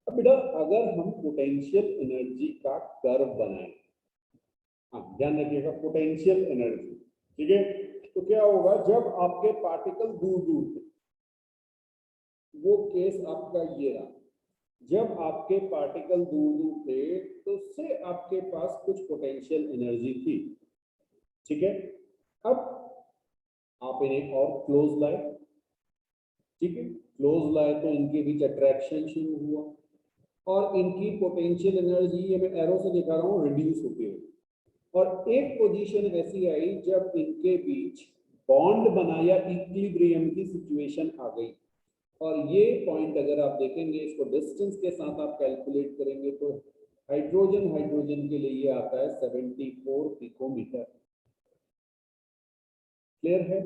अब बेटा अगर हम पोटेंशियल एनर्जी का कर्व बनाएं, हाँ ध्यान रखिएगा पोटेंशियल एनर्जी, ठीक है, तो क्या होगा जब आपके पार्टिकल दूर दूर थे, वो केस आपका ये रहा, जब आपके पार्टिकल दूर दूर थे तो उससे आपके पास कुछ पोटेंशियल एनर्जी थी, ठीक है। अब आप इन्हें और क्लोज लाए, ठीक है, क्लोज लाए तो इनके बीच अट्रैक्शन शुरू हुआ और इनकी पोटेंशियल एनर्जी, ये मैं एरो से दिखा रहा हूँ, रिड्यूस होती है और एक पोजीशन ऐसी आई जब इनके बीच बॉन्ड बना या इक्विलिब्रियम की सिचुएशन आ गई। और ये पॉइंट अगर आप देखेंगे, इसको डिस्टेंस के साथ आप कैलकुलेट करेंगे तो हाइड्रोजन हाइड्रोजन के लिए ये आता है 74 पिकोमीटर। क्लियर है?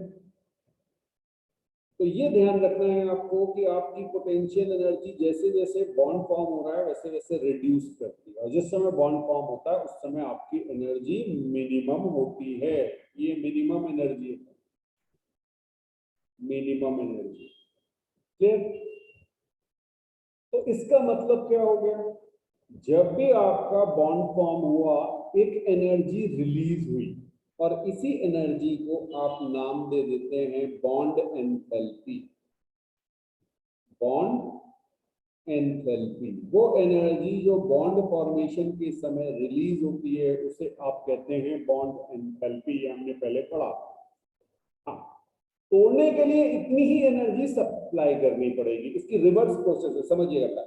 तो ये ध्यान रखना है आपको कि आपकी पोटेंशियल एनर्जी जैसे जैसे बॉन्ड फॉर्म हो रहा है वैसे वैसे रिड्यूस करती है और जिस समय बॉन्ड फॉर्म होता है उस समय आपकी एनर्जी मिनिमम होती है। ये मिनिमम एनर्जी है, मिनिमम एनर्जी। क्लियर? तो इसका मतलब क्या हो गया, जब भी आपका बॉन्ड फॉर्म हुआ एक एनर्जी रिलीज हुई और इसी एनर्जी को आप नाम दे देते हैं बॉन्ड एंथैल्पी। बॉन्ड एंथैल्पी, वो एनर्जी जो बॉन्ड फॉर्मेशन के समय रिलीज होती है उसे आप कहते हैं बॉन्ड एंथैल्पी। ये हमने पहले पढ़ा। हाँ, तोड़ने के लिए इतनी ही एनर्जी सप्लाई करनी पड़ेगी, इसकी रिवर्स प्रोसेस है, समझिएगा।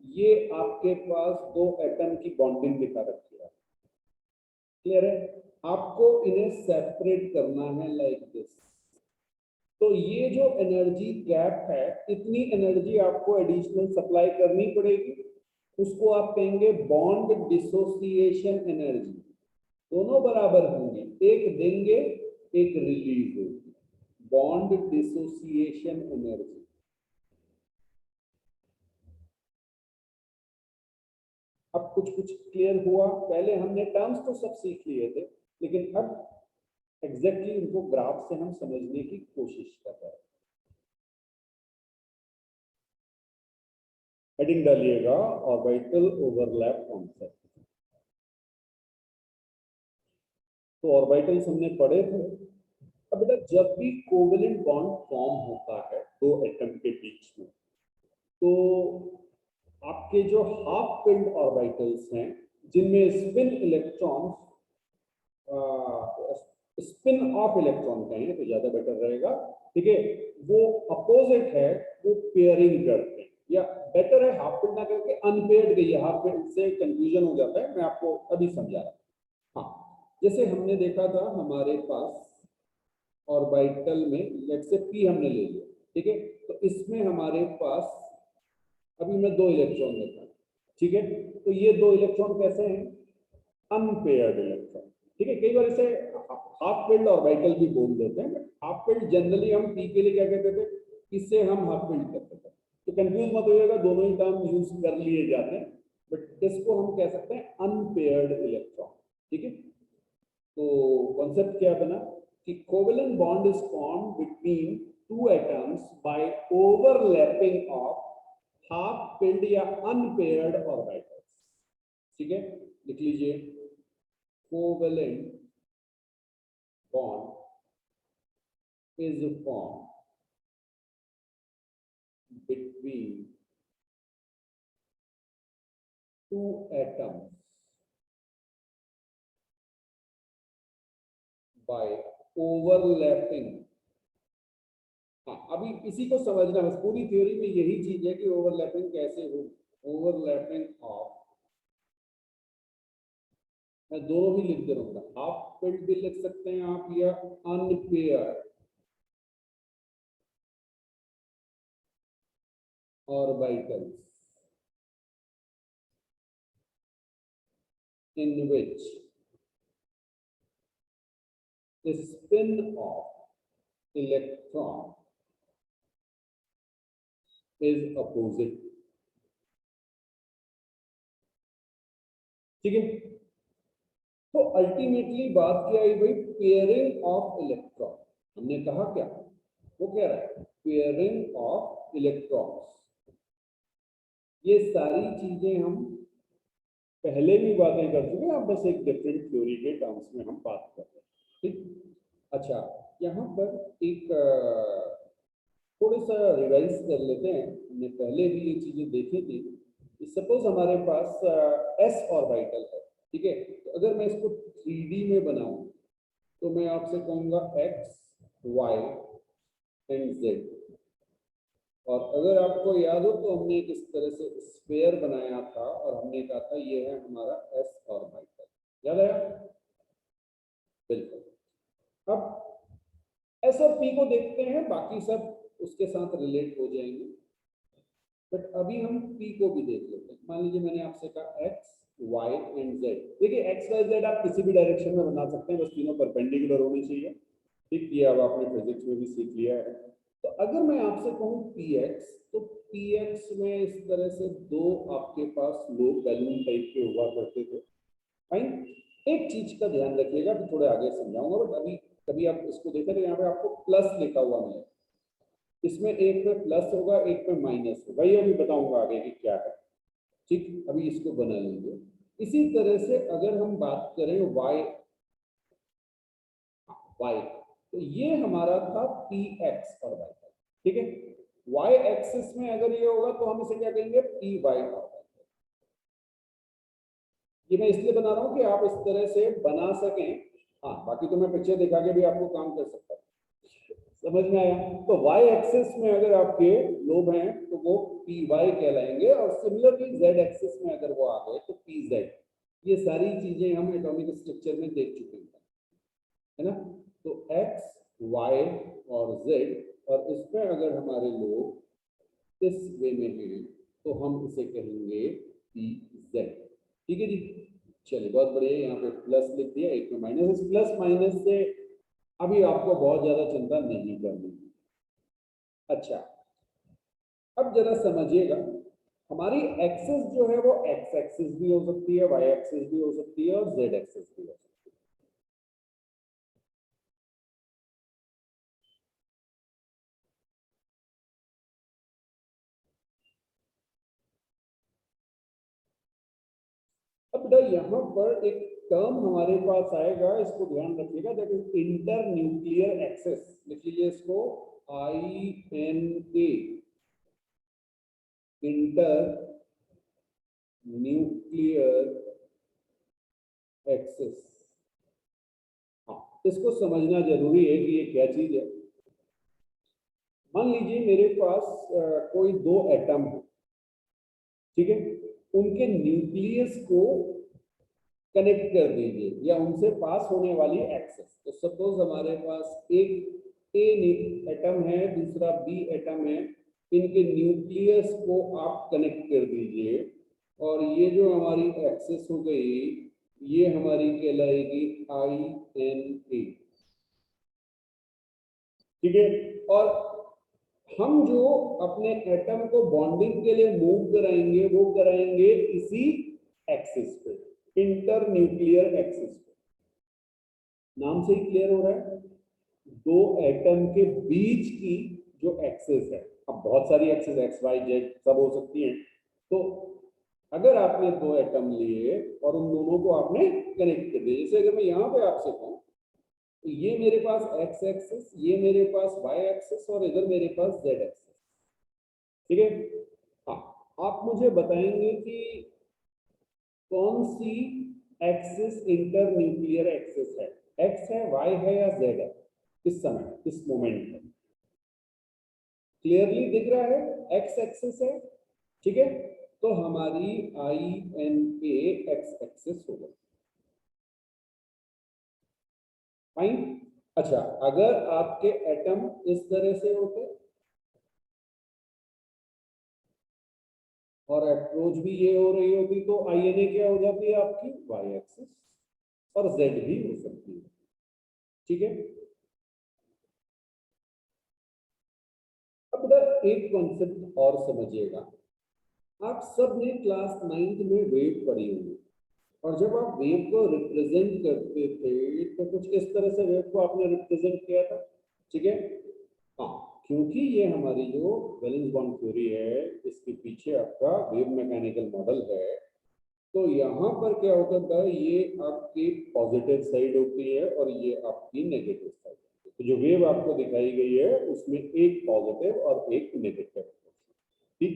ये आपके पास दो एटम की बॉन्डिंग दिखा रखी है, क्लियर है? आपको इन्हें सेपरेट करना है लाइक दिस। तो ये जो एनर्जी गैप है, इतनी एनर्जी आपको एडिशनल सप्लाई करनी पड़ेगी, उसको आप कहेंगे बॉन्ड डिसोसिएशन एनर्जी। दोनों बराबर होंगे, एक देंगे एक रिलीज होगी, बॉन्ड डिसोसिएशन एनर्जी। अब कुछ कुछ क्लियर हुआ? पहले हमने टर्म्स तो सब सीख लिए थे, लेकिन अब एग्जैक्टली उनको ग्राफ से हम समझने की कोशिश कर रहे हैं। हेडिंग डालिएगा ऑर्बिटल ओवरलैप कॉन्सेप्ट। तो ऑर्बिटल्स हमने पढ़े थे। अब बेटा जब भी कोवेलेंट बॉन्ड फॉर्म होता है दो एटम के बीच में, तो आपके जो हाफ फिल्ड ऑर्बिटल्स हैं जिनमें spin electrons, spin off electron कहें तो ज्यादा बेटर रहेगा, ठीक है, वो अपोजिट है, वो पेयरिंग करते हैं, या बेटर है हाफ फिल्ड ना करके अनपेयर्ड गई है, हाफ फिल्ड से कंफ्यूजन हो जाता है, मैं आपको अभी समझा रहा हूं। हाँ, जैसे हमने देखा था हमारे पास ऑर्बिटल में लेट्स से पी हमने ले लिया, ठीक है, तो इसमें हमारे पास अभी मैं दो इलेक्ट्रॉन लेता हूं, ठीक है, तो ये दो इलेक्ट्रॉन कैसे हैं? अनपेयर्ड इलेक्ट्रॉन, ठीक है। कई बार इसे हाफ फिल्ड ऑर्बिटल भी बोल देते हैं, बट हाफ फिल्ड जनरली हम पी के लिए क्या कहते थे, इससे हम हाफ फिल्ड कहते थे, तो कंफ्यूज मत होइएगा, दोनों ही टर्म यूज कर लिए जाते हैं, बट इसको हम कह सकते हैं अनपेयर्ड इलेक्ट्रॉन, ठीक है। तो कॉन्सेप्ट क्या बना कि covalent bond is form between two atoms bye overlapping of half filled या अनपेयर्ड ऑर्बिटल्स, ठीक है। लिख लीजिए covalent bond is formed between two atoms by overlapping। हाँ, अभी इसी को समझना है, पूरी थ्योरी में यही चीज है कि ओवरलैपिंग कैसे हो। ओवरलैपिंग ऑफ, मैं दोनों ही लिख दे रहा हूँ, हाफ फिल्ड भी लिख सकते हैं आप या unpaired orbitals in which the spin of electron is opposite, ठीक है। तो अल्टीमेटली बात क्या आई भाई, पेयरिंग ऑफ इलेक्ट्रॉन। हमने कहा क्या, वो कह रहा है पेयरिंग ऑफ इलेक्ट्रॉन्स, ये सारी चीजें हम पहले भी बातें कर चुके हैं, अब बस एक डिफरेंट थ्योरी के टर्म्स में हम बात कर रहे हैं। ठीक, अच्छा यहाँ पर एक थोड़ा सा रिवाइज कर लेते हैं। हमने पहले भी ये चीजें देखी थी। सपोज हमारे पास एस ऑर्बिटल है, ठीक है। तो अगर मैं इसको 3D में बनाऊं तो मैं आपसे कहूंगा एक्स वाई एंड जेड। और अगर आपको याद हो तो हमने इस तरह से स्फीयर बनाया था और हमने कहा था ये है हमारा एस ऑर्बिटल, याद आया? बिल्कुल। अब एस और पी को देखते हैं, बाकी सब उसके साथ रिलेट हो जाएंगे। बट अभी हम पी को भी देख लेते हैं। मान लीजिए मैंने आपसे कहा एक्स वाई एंड जेड। देखिए एक्स वाई जेड आप किसी भी डायरेक्शन में बना सकते हैं, बस तीनों परपेंडिकुलर होनी चाहिए। ठीक, ये अब आपने फिजिक्स में भी सीख लिया है। तो अगर मैं आपसे कहूँ पी एक्स, तो पी एक्स में इस तरह से दो आपके पास लोग बैलून टाइप के हुआ करते थे। फाइन, एक चीज का ध्यान रखिएगा, तो थोड़े आगे समझाऊंगा, बट अभी कभी आप इसको देखें तो यहाँ पे आपको प्लस लिखा हुआ मिलेगा। इसमें एक पे प्लस होगा, एक पे माइनस होगा, ये अभी बताऊंगा आगे कि क्या है। ठीक, अभी इसको बना लीजिए। इसी तरह से अगर हम बात करें वाई वाई, तो ये हमारा था पी एक्स और वाई, ठीक है। वाई एक्सिस में अगर ये होगा तो हम इसे क्या कहेंगे, पी वाई। ये मैं इसलिए बना रहा हूं कि आप इस तरह से बना सकें। हाँ, बाकी तो मैं पिक्चर दिखा के भी आपको काम कर सकता हूँ, समझ में आया? तो वाई एक्सिस में अगर आपके लोब हैं तो वो पी वाई कहलाएंगे, और सिमिलरली जेड एक्सिस में अगर वो आ गए तो पी जेड। ये सारी चीजें हम एटॉमिक स्ट्रक्चर में देख चुके हैं, है ना। तो एक्स वाई और जेड, और इसमें अगर हमारे लोग इस वे में हैं तो हम इसे कहेंगे पी जेड। ठीक है जी, चलिए बहुत बढ़िया। यहाँ पे प्लस लिख दिया, एक में माइनस। इस प्लस माइनस से अभी आपको बहुत ज्यादा चिंता नहीं करनी। अच्छा, अब जरा समझिएगा, हमारी एक्सिस जो है वो एक्स एक्सिस भी हो सकती है, वाई एक्सिस भी हो सकती है, और जेड एक्सिस भी हो सकती है। अब बेटा यहाँ पर एक टर्म हमारे पास आएगा, इसको ध्यान रखिएगा, that is inter nuclear axis. लिख लीजिए इसको, INA, इंटर न्यूक्लियर एक्सिस। हाँ, इसको समझना जरूरी है कि ये क्या चीज है। मान लीजिए मेरे पास कोई दो एटम है, ठीक है। उनके न्यूक्लियस को कनेक्ट कर दीजिए, या उनसे पास होने वाली एक्सेस। तो सपोज हमारे पास एक ए एटम है, दूसरा बी एटम है। इनके न्यूक्लियस को आप कनेक्ट कर दीजिए, और ये जो हमारी एक्सेस हो गई, ये हमारी कहलाएगी INA, ठीक है। और हम जो अपने एटम को बॉन्डिंग के लिए मूव कराएंगे वो कराएंगे इसी एक्सिस पे, इंटर न्यूक्लियर एक्सिस पे। नाम से ही क्लियर हो रहा है, दो एटम के बीच की जो एक्सिस है। अब बहुत सारी एक्सिस एक्स वाई जेड सब हो सकती हैं। तो अगर आपने दो एटम लिए और उन दोनों को आपने कनेक्ट कर दिया, जैसे अगर मैं यहाँ पे आपसे कहूँ तो ये मेरे पास एक्स एक्सिस, ये मेरे पास वाई एक्सिस, और इधर मेरे पास जेड एक्सिस, ठीक है। हाँ, आप मुझे बताएंगे कि कौन सी एक्सिस इंटर न्यूक्लियर एक्सिस है, एक्स है, वाई है, या जेड है? इस समय, इस मोमेंट में क्लियरली दिख रहा है एक्स एक्सिस है, ठीक है। तो हमारी INA एक्स एक्सिस होगा, फाइन। अच्छा, अगर आपके एटम इस तरह से होते और अप्रोच भी ये हो रही होती, तो INA क्या हो जाती है आपकी, वाई एक्सिस, और जेड भी हो सकती है, ठीक है। अब बेटा एक कॉन्सेप्ट और समझिएगा, आप सब ने क्लास 9th में वेव पढ़ी होगी, और जब आप वेव को रिप्रेजेंट करते थे तो कुछ इस तरह से वेव को आपने रिप्रेजेंट किया था, ठीक है। हाँ, क्योंकि ये हमारी जो वैलेंस बॉन्ड थ्योरी है, इसकी पीछे आपका वेव मैकेनिकल मॉडल है, तो यहाँ पर क्या होता था, ये आपकी पॉजिटिव साइड होती है और ये आपकी नेगेटिव साइड होती है। तो जो वेव आपको दिखाई गई है उसमें एक पॉजिटिव और एक नेगेटिव, ठीक।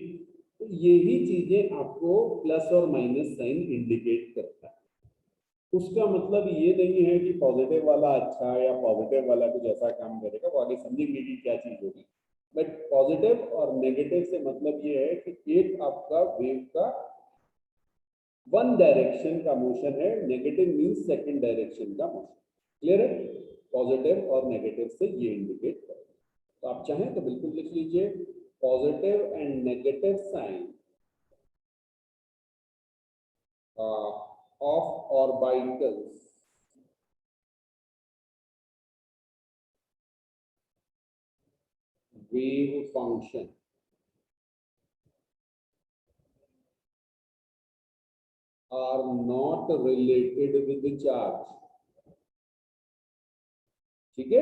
तो यही चीजें आपको प्लस और माइनस साइन इंडिकेट करता है। उसका मतलब ये नहीं है कि पॉजिटिव वाला अच्छा है या पॉजिटिव वाला कुछ ऐसा काम करेगा, वो आगे समझेंगे कि क्या चीज होगी। बट पॉजिटिव और नेगेटिव से मतलब ये है कि एक आपका वेव का वन डायरेक्शन का मोशन है, नेगेटिव मींस सेकंड डायरेक्शन का मोशन। क्लियर है? पॉजिटिव और नेगेटिव से ये इंडिकेट करेगा। तो आप चाहें तो बिल्कुल लिख लीजिए positive and negative sign of orbitals wave function are not related with the charge। ठीक है?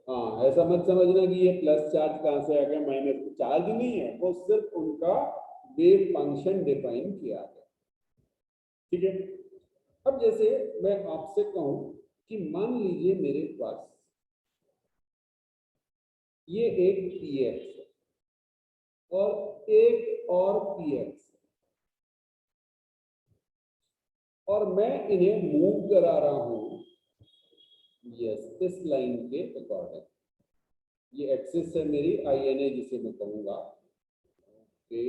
हाँ, ऐसा मत समझना कि ये प्लस चार्ज कहां से आ गया, माइनस चार्ज नहीं है, वो सिर्फ उनका वेव फंक्शन डिफाइन किया गया। ठीक है? अब जैसे मैं आपसे कहूं कि मान लीजिए मेरे पास ये एक px है और एक और px, और मैं इन्हें मूव करा रहा हूं यस इस लाइन के अकॉर्डिंग। ये एक्सिस है मेरी INA जिसे मैं कहूंगा। ओके,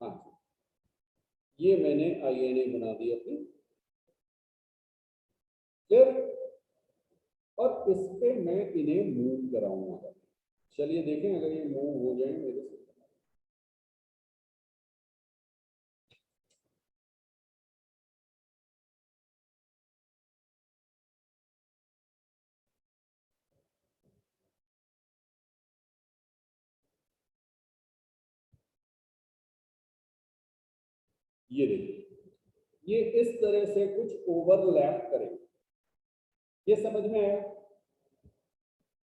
हाँ जी, ये मैंने INA बना दी अपनी। फिर और इस पे मैं इन्हें मूव कराऊंगा। चलिए देखें अगर ये मूव हो जाए मेरे से। ये देखिए, ये इस तरह से कुछ ओवरलैप करेंगे। ये समझ में आया?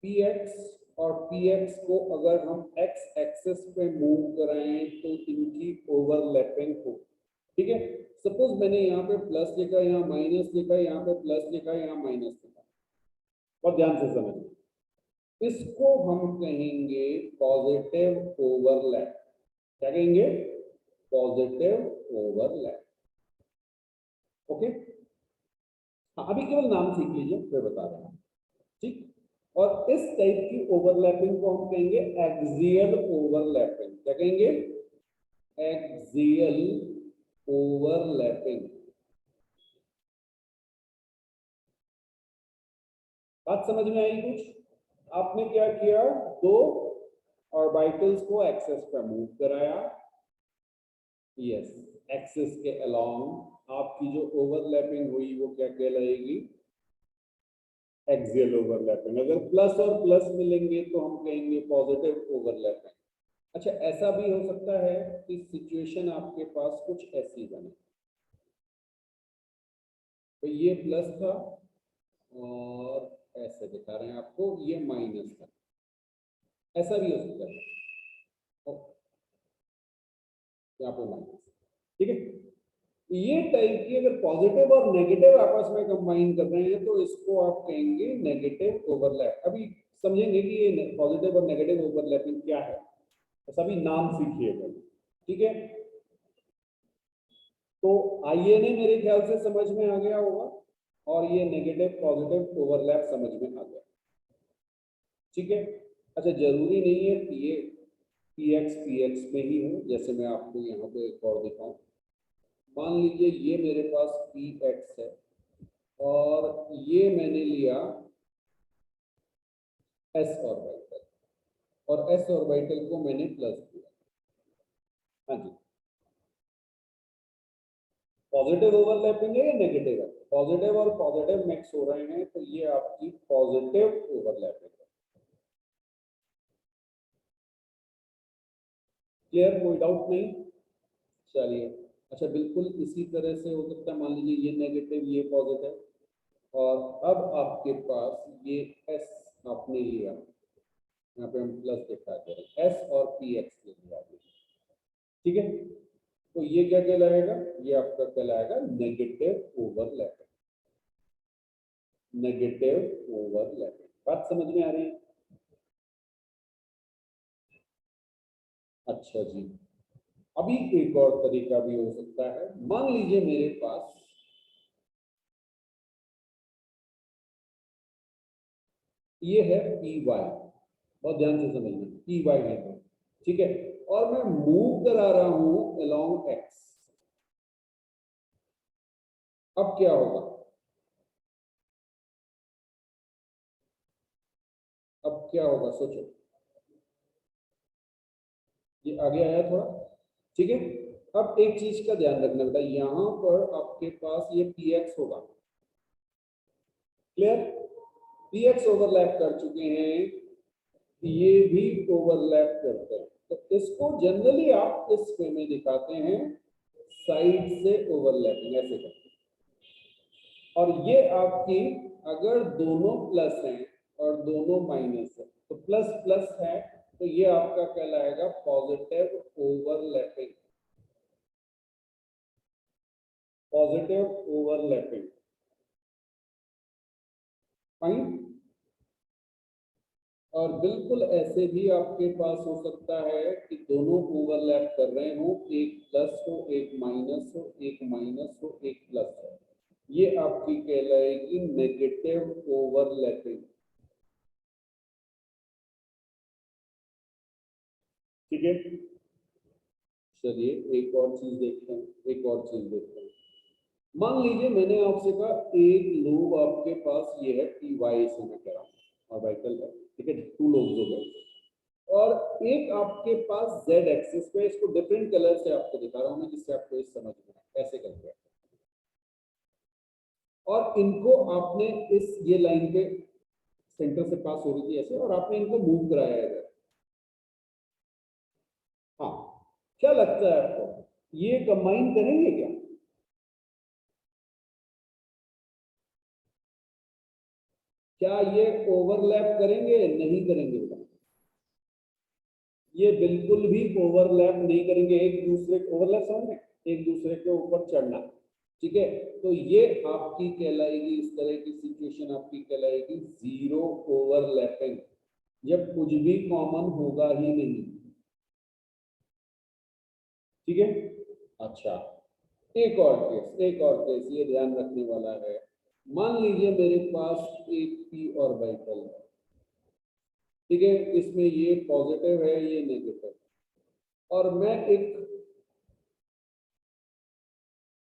px और px को अगर हम x एक्सिस पे मूव कराएं तो इनकी ओवरलैपिंग हो। ठीक है? सपोज मैंने यहाँ पे प्लस लिखा, यहाँ माइनस लिखा, यहाँ पे प्लस लिखा, यहाँ माइनस लिखा, और ध्यान से समझिए, इसको हम कहेंगे पॉजिटिव ओवरलैप। क्या कहेंगे? Positive overlap. ओके, हाँ, अभी केवल नाम सीख लीजिए, फिर बता रहा हूँ। ठीक, और इस टाइप की ओवरलैपिंग को हम कहेंगे एक्सियल ओवरलैपिंग। क्या कहेंगे? Axial overlapping. बात समझ में आई कुछ? आपने क्या किया, दो ऑर्बिटल्स को एक्सिस पर मूव कराया। यस, एक्सिस के अलोंग आपकी जो ओवरलैपिंग हुई वो क्या कहलाएगी? Axial overlapping. अगर प्लस और प्लस मिलेंगे तो हम कहेंगे पॉजिटिव ओवरलैपिंग। अच्छा, ऐसा भी हो सकता है कि सिचुएशन आपके पास कुछ ऐसी बने, तो ये प्लस था और ऐसे दिखा रहे हैं आपको ये माइनस था। ऐसा भी हो सकता है, यहाँ पे माइनस। ठीक है? ये टाइप की अगर पॉजिटिव और नेगेटिव आपस में कंबाइन कर रहे हैं तो इसको आप कहेंगे नेगेटिव ओवरलैप। अभी समझेंगे कि ये पॉजिटिव और नेगेटिव ओवरलैपिंग क्या है, तो सभी नाम सीखिएगा। ठीक है? तो INA मेरे ख्याल से समझ में आ गया होगा, और ये नेगेटिव पॉजिटिव ओवरलैप समझ में आ गया। ठीक है? अच्छा, जरूरी नहीं है कि ये px में ही हो, जैसे मैं आपको यहाँ पे एक और दिखाऊं। मान लीजिए ये मेरे पास px है और ये मैंने लिया s ऑर्बिटल, और s ऑर्बिटल को मैंने प्लस दिया। हाँ जी, पॉजिटिव ओवरलैपिंग है या नेगेटिव है? पॉजिटिव और पॉजिटिव मिक्स हो रहे हैं, तो ये आपकी पॉजिटिव ओवरलैपिंग है। क्लियर? कोई डाउट नहीं? चलिए, अच्छा बिल्कुल इसी तरह से हो सकता है, मान लीजिए ये नेगेटिव ये पॉजिटिव, और अब आपके पास ये एस आपने लिया, यहाँ पे हम प्लस दिखा दे रहे हैं, एस और पी एक्स ले लिया, ठीक है। तो ये क्या कहलाएगा, ये आपका कहलाएगा नेगेटिव ओवरलैपिंग, नेगेटिव ओवरलैपिंग। बात समझ में आ रही है? अच्छा जी, अभी एक और तरीका भी हो सकता है। मान लीजिए मेरे पास ये है पी वाई, बहुत ध्यान से समझना, पी वाई है, ठीक है, और मैं मूव करा रहा हूं अलोंग एक्स। अब क्या होगा, अब क्या होगा सोचो, ये आगे आया थोड़ा, ठीक है। अब एक चीज का ध्यान रखना बेटा, यहां पर आपके पास ये पी एक्स होगा, क्लियर, पी एक्स ओवरलैप कर चुके हैं, ये भी ओवरलैप करते हैं, तो इसको जनरली आप इस वे में दिखाते हैं, साइड से ओवरलैपिंग ऐसे करते हैं। और ये आपकी अगर दोनों प्लस हैं और दोनों माइनस है, तो प्लस प्लस है, तो ये आपका कहलाएगा positive overlapping, positive overlapping, fine. और बिल्कुल ऐसे भी आपके पास हो सकता है कि दोनों ओवरलैप कर रहे हो, एक प्लस हो एक माइनस हो, एक माइनस हो एक प्लस हो, ये आपकी कहलाएगी नेगेटिव ओवरलैपिंग, ठीक है। चलिए एक और चीज देखते हैं, एक और चीज देखते हैं। मान लीजिए मैंने आपसे कहा एक लोब आपके पास ये है पी वाई से मैं कह रहा हूँ, और वाइकल है, ठीक है, टू लोब्स हो गए, और एक आपके पास z एक्सिस पे, इसको डिफरेंट कलर से आपको दिखा रहा हूं मैं जिससे आपको इस समझ में आए, ऐसे करके, और इनको आपने इस ये लाइन पे सेंटर से पास हो रही थी ऐसे, और आपने इनको मूव कराया है इधर। हाँ, क्या लगता है आपको, ये कंबाइन करेंगे क्या? क्या ये ओवरलैप करेंगे? नहीं करेंगे बेटा, ये बिल्कुल भी ओवरलैप नहीं करेंगे, एक दूसरे ओवरलैप समझ में, एक दूसरे के ऊपर चढ़ना, ठीक है। तो ये आपकी कहलाएगी, इस तरह की सिचुएशन आपकी कहलाएगी जीरो ओवरलैपिंग, जब कुछ भी कॉमन होगा ही नहीं, ठीक है। अच्छा, एक और केस, एक और केस ये ध्यान रखने वाला है। मान लीजिए मेरे पास एक पी ऑर्बिटल है, ठीक है, इसमें ये पॉजिटिव है ये नेगेटिव, और मैं एक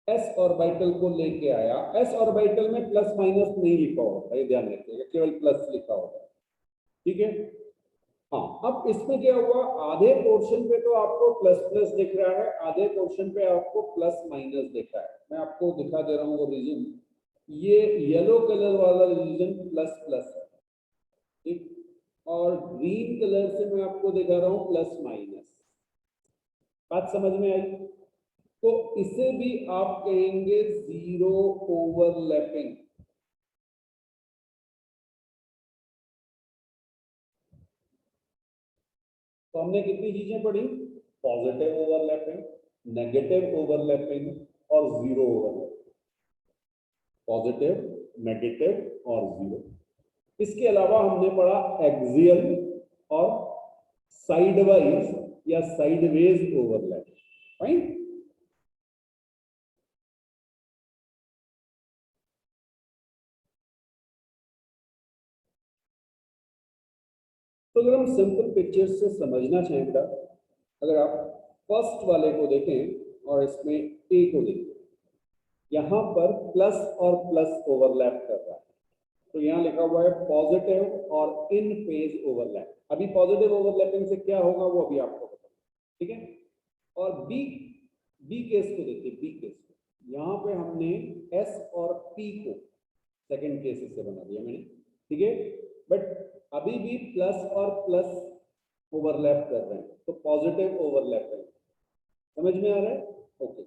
एस ऑर्बिटल को लेके आया, एस ऑर्बिटल में प्लस माइनस नहीं लिखा होगा, ये ध्यान रखिएगा, केवल प्लस लिखा होगा, ठीक है। हाँ, अब इसमें क्या हुआ, आधे पोर्शन पे तो आपको प्लस प्लस दिख रहा है, आधे पोर्शन पे आपको प्लस माइनस दिख रहा है। मैं आपको दिखा दे रहा हूँ वो रीजन, ये येलो कलर वाला रीजन प्लस प्लस है, ठीक, और ग्रीन कलर से मैं आपको दिखा रहा हूँ प्लस माइनस। बात समझ में आई? तो इसे भी आप कहेंगे जीरो ओवरलैपिंग। तो हमने कितनी चीजें पढ़ी, पॉजिटिव ओवरलैपिंग, नेगेटिव ओवरलैपिंग और जीरो ओवरलैपिंग, पॉजिटिव, नेगेटिव और जीरो। इसके अलावा हमने पढ़ा एक्सियल और साइडवाइज या साइडवेज ओवरलैप, फाइन। तो अगर हम सिंपल पिक्चर्स से समझना चाहें बेटा, अगर आप फर्स्ट वाले को देखें और इसमें ए को देखें, यहां पर प्लस और प्लस ओवरलैप कर रहा है, तो यहाँ लिखा हुआ है पॉजिटिव और इन फेज ओवरलैप। अभी पॉजिटिव ओवरलैपिंग से क्या होगा वो अभी आपको बताऊं, ठीक है। और बी, बी केस को देखिए, बी केस को यहाँ पे हमने एस और पी को सेकंड केस से बना दिया मैंने, ठीक है, बट अभी भी प्लस और प्लस ओवरलैप कर रहे हैं, तो पॉजिटिव ओवरलैप है, समझ में आ रहा है? ओके।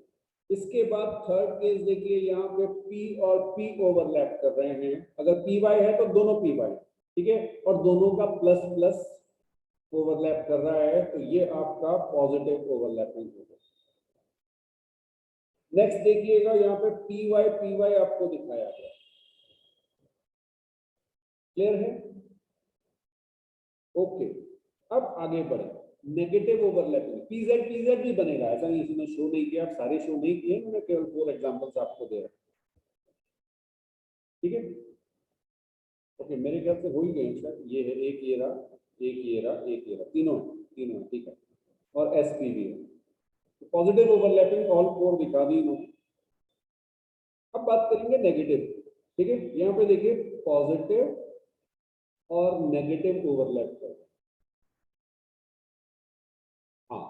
इसके बाद थर्ड केस देखिए, यहाँ पे P और P ओवरलैप कर रहे हैं। अगर पी वाई है तो दोनों पी वाई, ठीक है, और दोनों का प्लस प्लस ओवरलैप कर रहा है, तो ये आपका पॉजिटिव ओवरलैपिंग होगा। नेक्स्ट देखिएगा, यहाँ पे पी वाई आपको दिखाया गया, क्लियर है? ओके, अब आगे बढ़े। नेगेटिव ओवरलैपिंग पीजेड भी बनेगा, ऐसा नहीं इसमें शो नहीं किया, आप सारे शो नहीं किए, मैंने केवल 4 एग्जांपल्स आपको दे रहा, ठीक है? ओके, मेरे ख्याल से हो ही गए सर, ये है, एक ये रहा, एक ये रहा, एक ये रहा, तीनों ठीक है, और एसपी भी है। पॉजिटिव ओवरलैपिंग ऑल 4 दिखा दी इन्होंने। अब बात करेंगे नेगेटिव, ठीक है? यहाँ पे देखिए पॉजिटिव और नेगेटिव ओवरलैप कर, हाँ,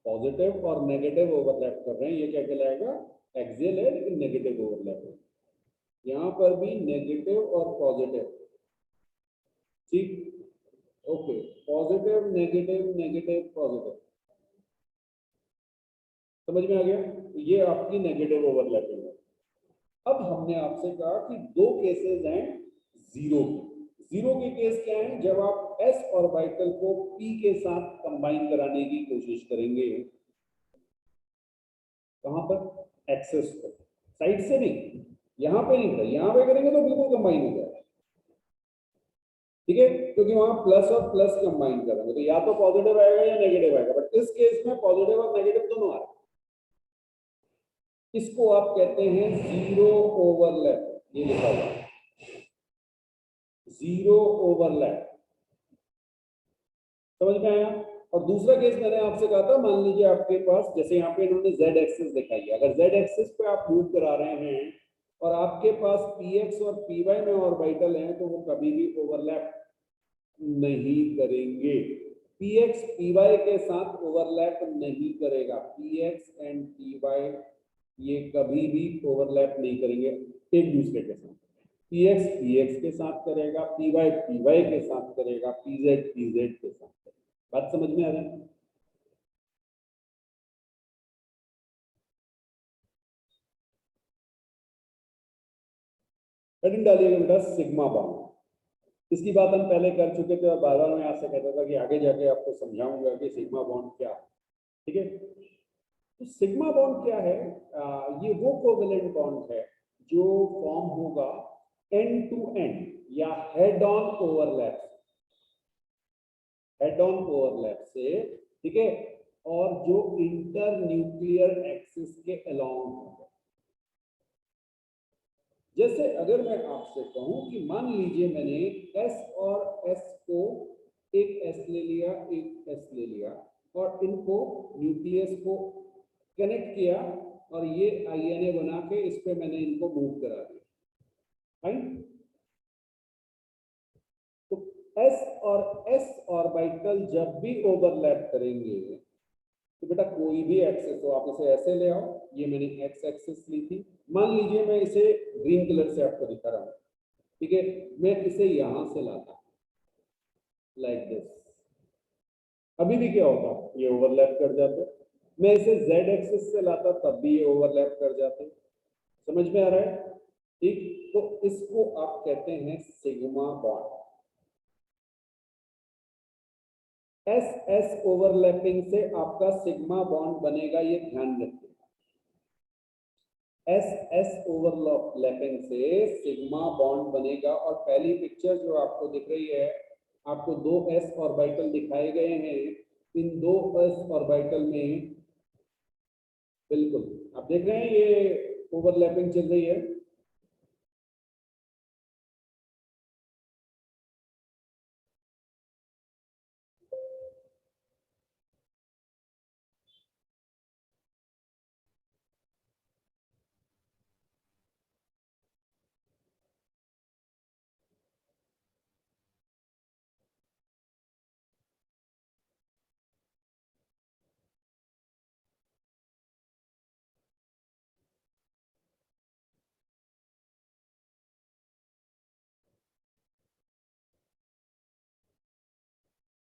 पॉजिटिव और नेगेटिव ओवरलैप कर रहे हैं, ये क्या कहलाएगा? एक्सियल है लेकिन नेगेटिव ओवरलैप है। यहाँ पर भी नेगेटिव और पॉजिटिव, ठीक, okay, positive negative negative positive, समझ में आ गया? ये आपकी नेगेटिव ओवरलैपिंग है। अब हमने आपसे कहा कि 2 केसेस हैं जीरो के। जीरो के केस क्या है? जब आप एस ऑर्बिटल को पी के साथ कंबाइन कराने की कोशिश करेंगे, कहां पर? एक्सेस पर, साइड से नहीं, यहां पे नहीं, यहां पे करेंगे तो बिल्कुल कंबाइन हो जाएगा, ठीक है, क्योंकि वहां प्लस और प्लस कंबाइन करेंगे तो या तो पॉजिटिव आएगा या नेगेटिव आएगा, बट इस केस में पॉजिटिव और नेगेटिव दोनों आ रहे हैं। इसको आप कहते हैं जीरो ओवरलैप, ये लिखा हुआ है जीरो ओवरलैप, समझ में आया? और दूसरा केस मैंने आपसे कहा था, मान लीजिए आपके पास, जैसे यहाँ पे इन्होंने जेड एक्सिस दिखाई है, अगर जेड एक्सिस पे आप मूव करा रहे हैं और आपके पास px और py में ऑर्बिटल हैं, तो वो कभी भी ओवरलैप नहीं करेंगे। px py के साथ ओवरलैप नहीं करेगा, px एंड py ये कभी भी ओवरलैप नहीं करेंगे एक दूसरे के साथ। px px के साथ करेगा, py py के साथ करेगा, pz pz के साथ करेगा। बात समझ में आ रहा है? हेडिंग डालिएगा बेटा सिग्मा बॉन्ड। इसकी बात हम पहले कर चुके थे और बार बार मैं आपसे कहता था कि आगे जाके आपको समझाऊंगा कि सिग्मा बॉन्ड क्या है, ठीक है? तो सिग्मा बॉन्ड क्या है? ये वो कोवेलेंट बॉन्ड है जो फॉर्म होगा एंड टू एंड या head on overlap, head on overlap से, ठीक है, और जो इंटर न्यूक्लियर एक्सिस के अलोंग होगा। जैसे अगर मैं आपसे कहूं कि मान लीजिए मैंने एस और एस को, एक एस ले लिया, एक एस ले लिया, और इनको न्यूक्लियस को कनेक्ट किया और ये आईएनए बना के इस पे मैंने इनको मूव करा दिया, राइट? तो एस और एस ऑर्बिटल जब भी ओवरलैप करेंगे, तो बेटा कोई भी एक्सेस हो, आप इसे ऐसे ले आओ, ये मैंने एक्स एक्सेस ली थी, मान लीजिए मैं इसे ग्रीन कलर से आपको दिखा रहा हूं, ठीक है, मैं इसे यहां से लाता लाइक दिस, अभी भी क्या होता, ये ओवरलैप कर जाते। मैं इसे जेड एक्सिस से लाता तब भी ये ओवरलैप कर जाते। समझ में आ रहा है? ठीक, तो इसको आप कहते हैं sigma bond. S S overlapping से आपका सिग्मा बॉन्ड बनेगा, ये ध्यान रखिए। एस एस ओवरलैपिंग से सिग्मा बॉन्ड बनेगा, और पहली पिक्चर जो आपको दिख रही है, आपको 2 एस ऑर्बिटल दिखाए गए हैं, इन 2 एस ऑर्बिटल में बिल्कुल आप देख रहे हैं ये ओवरलैपिंग चल रही है,